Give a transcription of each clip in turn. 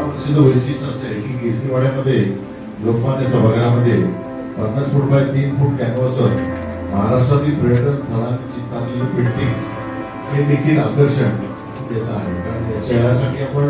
प्रसिद्ध वैशिष्ट्य असे आहे की केसरीवाड्यामध्ये लोकमान्य सभागृहामध्ये 50 फूट बाय 3 फूट कॅनव्हासवर महाराष्ट्रातील पर्यटन स्थळांची चित्रांची पेंटिंग्स हे देखील आकर्षण याचं आहे. कारण यासाठी आपण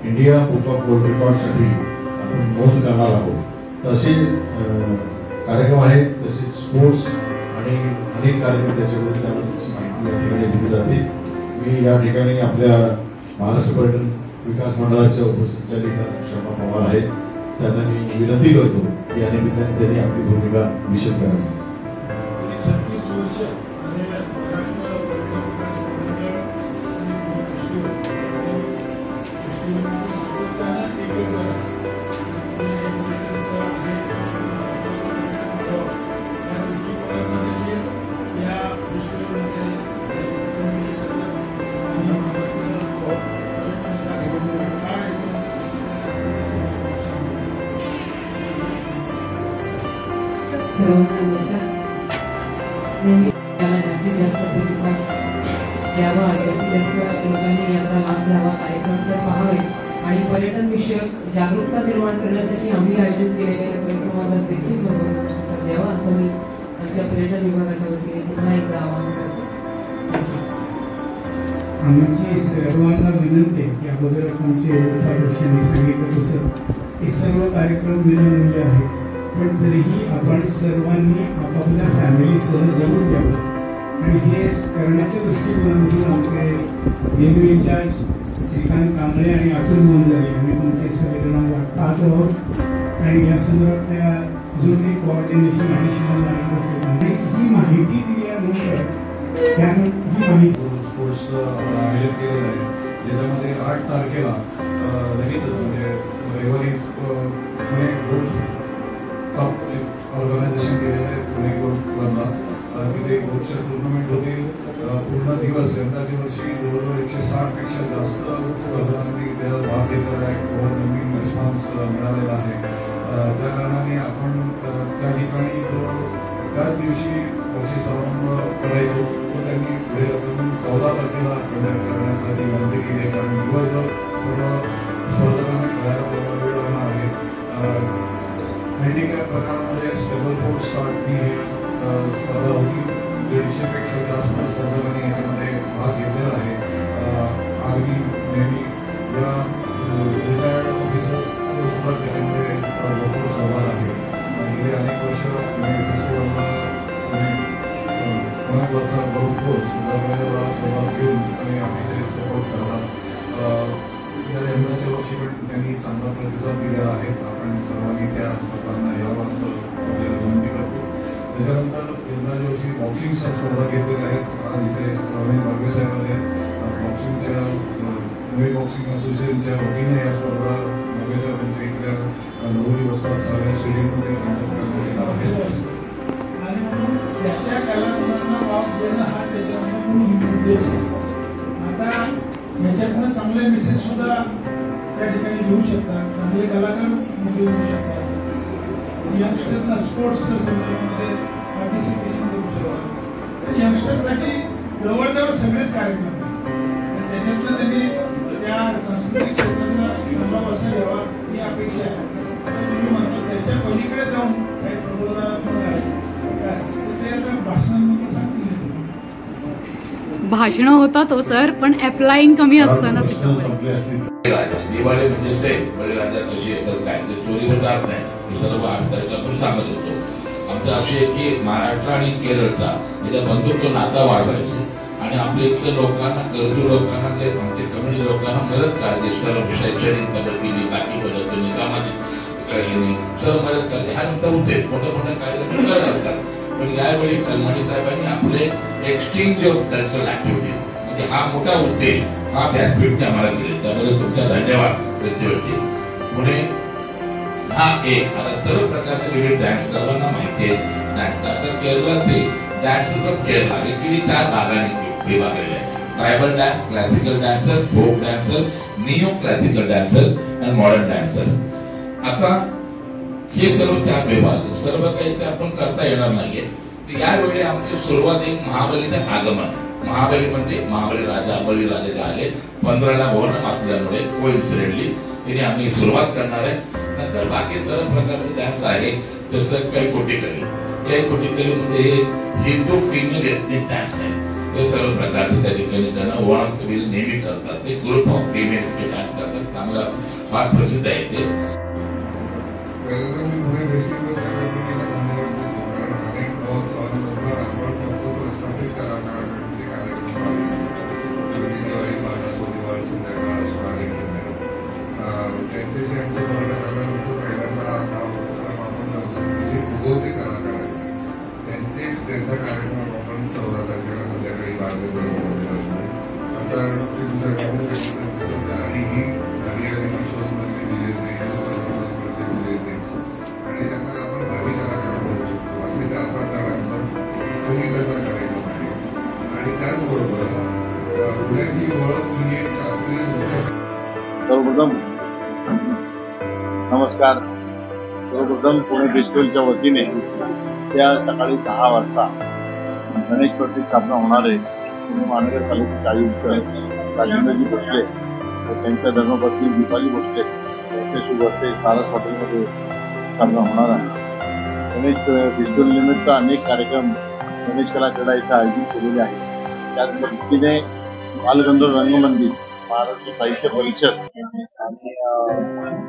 इंडिया बुक ऑफ वर्ल्ड रेकॉर्डसाठी आपण नोंद करणार आहोत. तसे कार्यक्रम आहेत, तसेच स्पोर्ट्स आणि अनेक कार्यक्रम त्याच्यामध्ये त्याची माहिती या ठिकाणी दिली जाते. मी या ठिकाणी आपल्या महाराष्ट्र पर्यटन विकास मंडळाच्या उपसंचालिका शर्मा पवार आहेत, त्यांना मी विनंती करतो की या निमित्ताने त्यांनी आपली भूमिका निश्चित करावी. 36 वर्ष महाराष्ट्र पर्यटन विकास मंडळ सातत्यानं एकत्र या दृष्टिकोनाने देखील या दृष्टीमध्ये सर्वांना नमस्कार. नेहमी जास्तीत जास्त प्रतिसाद द्यावा, जास्तीत जास्त लोकांनी याचा लाभ घ्यावा, कार्यक्रम तर पाहावे आणि पर्यटन विषयक जागरूकता निर्माण करण्यासाठी आम्ही आयोजित केलेल्या परिसंवादास देखील प्रतिसाद द्यावा असं मी आमच्या पर्यटन विभागाच्या वतीने पुन्हा एकदा आवाहन करतो. आमची सर्वांना विनंती आहे की अगोदरच आमचे उपाध्यक्षांनी सांगितलं तसं हे सर्व कार्यक्रम विनामूल्य आहेत, पण तरीही आपण सर्वांनी आपापल्या फॅमिलीसह जरूर द्यावं. आणि हे करण्याच्या दृष्टिकोनातून आमचे नेहरू इन्चार्ज श्रीकांत कांबळे आणि अतुल गोंजारे आम्ही तुमचे सगळेजण वाट पाहत आहोत. आणि या संदर्भातल्या अजून काही कोऑर्डिनेशन ॲडिशनल लागत असेल आणि ही माहिती दिल्यानंतर त्यानंतर ही माहिती स्पोर्ट्स आयोजन केलेलं आहे, ज्याच्यामध्ये 8 तारखेला लगेचच म्हणजे रविवारी पुणे गोल्फ ऑर्गनायझेशन केलेलं आहे. पुणे गोल्फ क्लबला तिथे गोल्फचे टुर्नामेंट होतील पूर्ण दिवस. यंदाच्या वर्षी जवळजवळ 160 पेक्षा जास्त स्पर्धांनी त्यात भाग घेतलेला आहे. नवीन रिस्पॉन्स मिळालेला आहे. त्या कारणाने आपण त्या ठिकाणी त्याच दिवशी बक्षीस समारंभ करायचो तो त्यांनी वेळ 14 तारखेला कंडक्ट करण्यासाठी विनंती केली आहे. कारण दिवसभर सर्व स्पर्धकांना खेळायला वेळ लागणार आहे. हँडिकॅप प्रकारामध्ये स्टेबल फोर्ट स्टार्ट ही स्पर्धा होती. 150 पेक्षा जास्त स्पर्धकांनी याच्यामध्ये भाग घेतलेला आहे. आर्मी, नेव्ही या रिटायर्ड ऑफिसर्सचे सुद्धा त्याच्यामध्ये भरपूर सहभाग आहे. गेले अनेक वर्ष पुणे फेस्टिवलला पुण्यामधला गोल्फ कोर्स सहभाग घेऊन आणि ऑफिसर सपोर्ट करतात. यंदाच्या वर्षी पण त्यांनी चांगला प्रतिसाद दिलेला आहे. आपण सर्वांनी त्या स्पर्धांना यावं असं विनंती करतो. त्याच्यानंतर यंदाच्या वर्षी बॉक्सिंगच्या स्पर्धा घेतलेल्या आहेत. आज इथे रमेश बागवे साहेब आहेत. बॉक्सिंगच्या पुणे बॉक्सिंग असोसिएशनच्या वतीने या स्पर्धा बागवे साहेबांच्या इथल्या नवरी वस्तात साऱ्या स्टेडियममध्ये आणि म्हणून त्या कलाकारांना वाव देणं हा त्याच्यामध्ये उद्देश आहे. आता याच्यातनं चांगले मेसेज सुद्धा त्या ठिकाणी घेऊ शकतात, चांगले कलाकार मुली होऊ शकतात. यंगस्टरना स्पोर्ट्सच्या संदर्भामध्ये पार्टिसिपेशन करू शकतात. तर यंगस्टरसाठी जवळजवळ सगळेच कार्यक्रम आहेत. त्याच्यातनं त्यांनी त्या सांस्कृतिक क्षेत्राचा चांगला बसा घ्यावा ही अपेक्षा आहे. आता तुम्ही म्हणता त्याच्या पलीकडे जाऊन काही प्रबोधनात्मक आहे काय तर ते आता भाषणांमध्ये सांगतील. भाषण होतात हो सर, पण अप्लाइंग कमी असतं ना. दिवाळी म्हणजे बळीराजा कशी येतात काय ते स्टोरी जात नाही, हे सर्व 8 तारखेला आपण सांगत असतो. आमचं अशी आहे की महाराष्ट्र आणि केरळचा याचा बंधुत्व नाता वाढवायचं आणि आपल्या इथल्या लोकांना, गरजू लोकांना, ते आमच्या कम्युनिटी लोकांना मदत करायची. सर्व शैक्षणिक पद्धतीने, बाकी पद्धतीने, सामाजिक सर्व मदत करायची. हा नंतर उद्देश मोठे मोठे कार्यक्रम करत असतात. पण यावेळी कलमाडी साहेबांनी आपले एक्सचेंज ऑफ कल्चरल ऍक्टिव्हिटीज म्हणजे हा मोठा उद्देश हा व्यासपीठने आम्हाला दिले. त्यामुळे तुमचा धन्यवाद. प्रतिवर्षी पुणे हा एक आता सर्व प्रकारचे विविध डान्स सर्वांना माहिती आहे डान्सचा. तर केरळाचे डान्स ऑफ केरला हे किती 4 भागांनी विभागलेले आहे. Tribal dance, classical dancer, folk dancer, neo classical dancer आणि मॉडर्न डान्सर. आता हे सर्व 4 विभाग सर्व काही ते आपण करता येणार नाहीये. यावेळी आमची सुरुवात एक महाबलीचं आगमन महाबली म्हणजे महाबली राजा बळीराजा जे आले 15ला भवन असल्यामुळे कोइन्सिडेंटली तिने आम्ही सुरुवात करणार आहे. नंतर बाकी सर्व प्रकारचे डॅम्स आहे जसं कैकोटिकली म्हणजे हिंदू फिमेल एथनिक डॅम्स आहेत. हे सर्व प्रकारचे त्या ठिकाणी त्यांना ओळख नेहमी करतात. ते ग्रुप ऑफ फिमेल डॅन्स करतात. चांगला फार प्रसिद्ध आहे ते. त्यांचा कार्यक्रम आपण 14 तारखेला संध्याकाळी 12 आणि ही हरियाणा शोधमधली विजेते विजेते आणि त्यांना आपण भावी कलाकार म्हणू शकतो. असे 4-5 जणांचा संगीताचा कार्यक्रम आहे. आणि त्याचबरोबर पुण्याची ओळख ही एक शास्त्रीय सर्वप्रथम नमस्कार. सर्वप्रथम पुणे फेस्टिवलच्या वतीने त्या सकाळी 10 वाजता गणेश प्रतिष्ठापना होणार आहे. महानगरपालिकेचे आयुक्त राजेंद्रजी भोसले व त्यांच्या धर्मपत्नी दीपाली भोसले यांच्या शुभ हस्ते सारस हॉटेलमध्ये स्थापना होणार आहे. गणेश फेस्टिवल निमित्त अनेक कार्यक्रम गणेश कला क्रीडा इथं आयोजित केलेले आहेत. त्याच पद्धतीने बालगंधर्व रंगमंदिर, महाराष्ट्र साहित्य परिषद आणि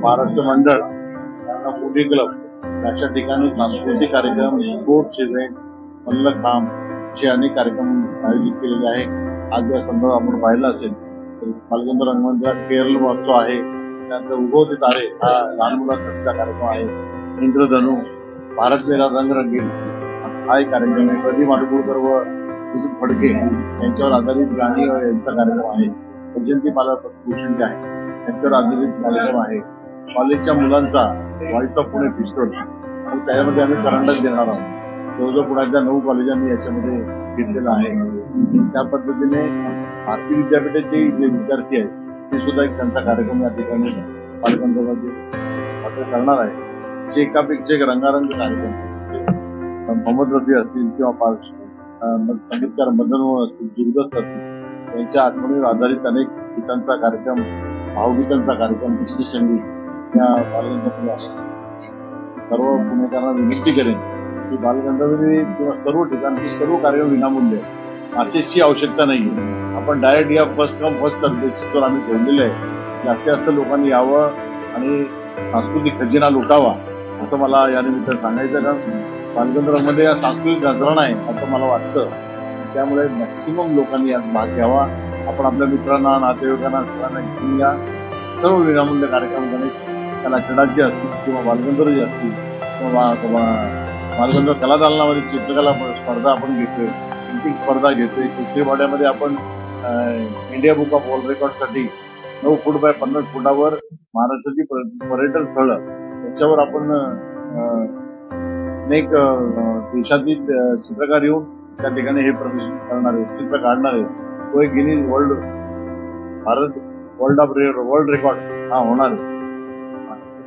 महाराष्ट्र मंडळ, मोदी क्लब अशा ठिकाणी सांस्कृतिक कार्यक्रम, स्पोर्ट्स इव्हेंट, मल्लखांब असे अनेक कार्यक्रम आयोजित केलेले आहे. आज या संदर्भात आपण पाहिलं असेल तर बालगंधर्व रंगमंदिरात केरळ महोत्सव आहे. त्यानंतर उगवते तारे हा लहान मुलांसाठीचा कार्यक्रम आहे. इंद्रधनु, भारत मेरा रंग रंगील हा एक कार्यक्रम आहे. प्रदीप माडगूळकर व नितीन फडके यांच्यावर आधारित गाणी यांचा कार्यक्रम आहे. वैजयंती माला भूषण जे आहे यांच्यावर आधारित कार्यक्रम आहे. कॉलेजच्या मुलांचा व्हॉइस ऑफ पुणे फेस्टिवल आणि त्यामध्ये आम्ही करंडक देणार आहोत. जवळजवळ पुण्याच्या 9 कॉलेजांनी याच्यामध्ये घेतलेलं आहे. त्या पद्धतीने भारतीय विद्यापीठाचे जे विद्यार्थी आहेत ते सुद्धा एक त्यांचा कार्यक्रम या ठिकाणी बालगंधर्वामध्ये करणार आहे. जे एकापेक्षा एक रंगारंग कार्यक्रम मोहम्मद रफी असतील किंवा संगीतकार मदन मोहन असतील, दुर्गत असतील यांच्या आठवणीवर आधारित अनेक गीतांचा कार्यक्रम, भावगीतांचा कार्यक्रम, भक्ती संगीत या बालगंधर्व सर्व पुणेकरांना विनंती करेन की बालगंधर्वने किंवा सर्व ठिकाणचे सर्व कार्यक्रम विनामूल्य असेची आवश्यकता नाहीये. आपण डायरेक्ट या फर्स्ट कम फर्स्ट सर्व्हिसवर आम्ही ठेवलेले आहे. जास्तीत जास्त लोकांनी यावं आणि सांस्कृतिक खजिना लुटावा असं मला या निमित्तानं सांगायचं. कारण बालगंधर्वमध्ये या सांस्कृतिक नजराणा आहे असं मला वाटतं. त्यामुळे मॅक्सिमम लोकांनी यात भाग घ्यावा. आपण आपल्या मित्रांना, नातेवाईकांना सगळ्यांना घेऊन या. सर्व विनामूल्य कार्यक्रम गणेश कला क्रीडाचे असतील किंवा बालगंधर्व जे असतील किंवा बालगंधर्व कला दालनामध्ये चित्रकला स्पर्धा आपण घेतोय, पेंटिंग स्पर्धा घेतोय. केसरीवाड्यामध्ये आपण इंडिया बुक ऑफ वर्ल्ड रेकॉर्डसाठी 9 फूट बाय 50 फुटावर महाराष्ट्राची पर्यटन स्थळं याच्यावर आपण अनेक देशातील चित्रकार येऊन त्या ठिकाणी हे प्रदर्शन करणार आहे, चित्र काढणार आहे. तो एक गिनीज वर्ल्ड रेकॉर्ड हा होणार आहे.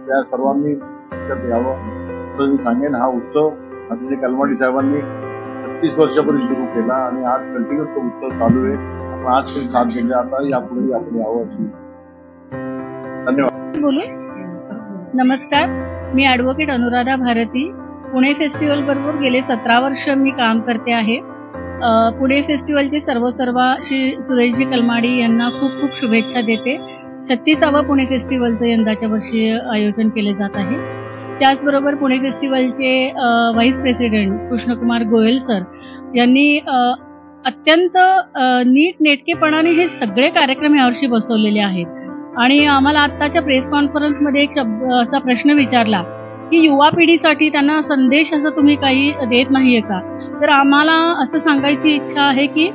त्या सर्वांनी त्यात यावं असं मी सांगेन. हा उत्सव आदरणीय कलमाडी साहेबांनी 36 वर्षापूर्वी सुरू केला आणि आज कंटिन्यूस तो उत्सव चालू आहे. आपण आज काही साथ दिले, आता यापुढे आपण यावं अशी. धन्यवाद. बोलू. नमस्कार, मी ॲडव्होकेट अनुराधा भारती. पुणे फेस्टिवल बरोबर गेले 17 वर्ष मी काम करते आहे. पुणे फेस्टिवलचे सर्व श्री सुरेशजी कलमाडी यांना खूप खूप शुभेच्छा देते. 36वा पुणे फेस्टिवलचं यंदाच्या वर्षी आयोजन केले जात आहे. त्याचबरोबर पुणे फेस्टिवलचे vice president Krishnakumar Goyal sir यांनी अत्यंत नीटनेटकेपणाने हे सगळे कार्यक्रम यावर्षी बसवलेले आहेत. आणि आम्हाला आत्ताच्या प्रेस कॉन्फरन्समध्ये एक असा प्रश्न विचारला की युवा पिढीसाठी त्यांना संदेश असं तुम्ही काही देत नाहीये का. तर आम्हाला असं सांगायची इच्छा आहे की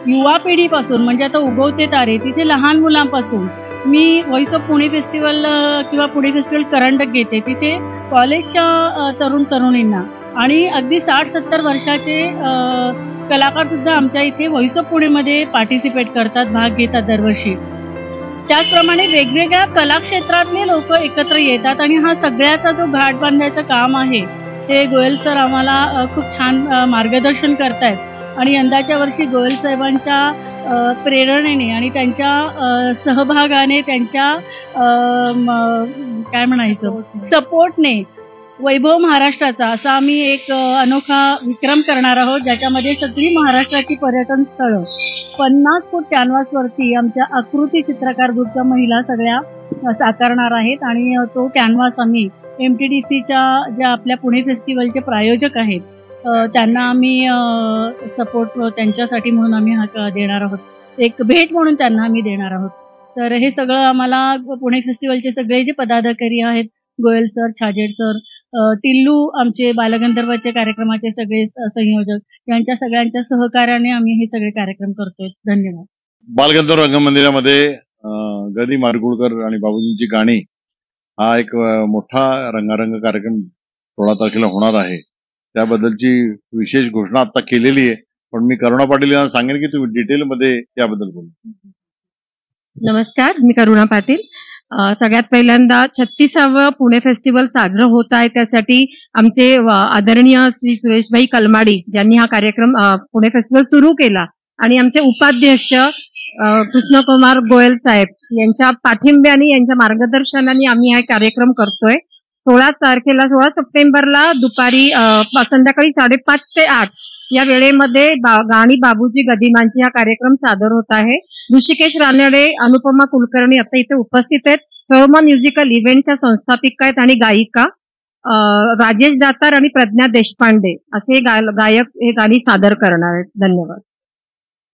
युवा पिढीपासून म्हणजे आता उगवते तारे तिथे लहान मुलांपासून मी व्हॉइस ऑफ पुणे फेस्टिवल किंवा पुणे फेस्टिवल करंडक घेते. तिथे कॉलेजच्या तरुणींना आणि अगदी 60-70 वर्षाचे कलाकारसुद्धा आमच्या इथे व्हॉइस ऑफ पुणेमध्ये पार्टिसिपेट करतात, भाग घेतात दरवर्षी. त्याचप्रमाणे वेगवेगळ्या कलाक्षेत्रातले लोक एकत्र येतात आणि हा सगळ्याचा जो घाट बांधायचं काम आहे ते गोयल सर आम्हाला खूप छान मार्गदर्शन करतायत. आणि यंदाच्या वर्षी गोयल साहेबांच्या प्रेरणेने आणि त्यांच्या सहभागाने, त्यांच्या काय म्हणायचं, सपोर्टने वैभव महाराष्ट्राचा असा आम्ही एक अनोखा विक्रम करणार आहोत, ज्याच्यामध्ये सगळी महाराष्ट्राची पर्यटन स्थळं 50 फूट कॅनव्हासवरती आमच्या आकृती चित्रकार ग्रुपच्या महिला सगळ्या साकारणार आहेत. आणि तो कॅनव्हास आम्ही MTDCच्या ज्या आपल्या पुणे फेस्टिवलचे प्रायोजक आहेत त्यांना आम्ही सपोर्ट त्यांच्यासाठी म्हणून आम्ही हा देणार आहोत, एक भेट म्हणून त्यांना आम्ही देणार आहोत. तर हे सगळं आम्हाला पुणे फेस्टिवलचे सगळे जे पदाधिकारी आहेत, गोयल सर, छाजेड सर, टिल्लू आमचे बालगंधर्वचे कार्यक्रमाचे सगळे संयोजक, यांच्या सगळ्यांच्या सहकार्याने आम्ही हे सगळे कार्यक्रम करतोय. धन्यवाद. बालगंधर्व रंगमंदिरामध्ये गदी माडगुळकर आणि बाबूजींची गाणी हा एक मोठा रंगारंग कार्यक्रम 16 तारखेला होणार आहे. त्याबद्दलची विशेष घोषणा आता केलेली आहे, पण मी करुणा पाटील यांना सांगेन की तुम्ही डिटेलमध्ये त्याबद्दल बोला. नमस्कार, मी करुणा पाटील. सगळ्यात पहिल्यांदा 36वा पुणे फेस्टिवल साजरं होत आहे, त्यासाठी आमचे आदरणीय श्री सुरेशभाई कलमाडी ज्यांनी हा कार्यक्रम पुणे फेस्टिवल सुरू केला आणि आमचे उपाध्यक्ष कृष्णकुमार गोयल साहेब यांच्या पाठिंब्याने, यांच्या मार्गदर्शनाने आम्ही हा कार्यक्रम करतोय. 16 सप्टेंबरला दुपारी संध्याकाळी 5:30 ते 8 या वेळेमध्ये गाणी बाबूजी गदिमांची हा कार्यक्रम सादर होत आहे. ऋषिकेश रानडे, अनुपमा कुलकर्णी आता इथे उपस्थित आहेत. सर्व म्युझिकल इव्हेंटच्या संस्थापिका आहेत आणि गायिका राजेश दातार आणि प्रज्ञा देशपांडे असे गायक हे गाणी सादर करणार आहेत. धन्यवाद.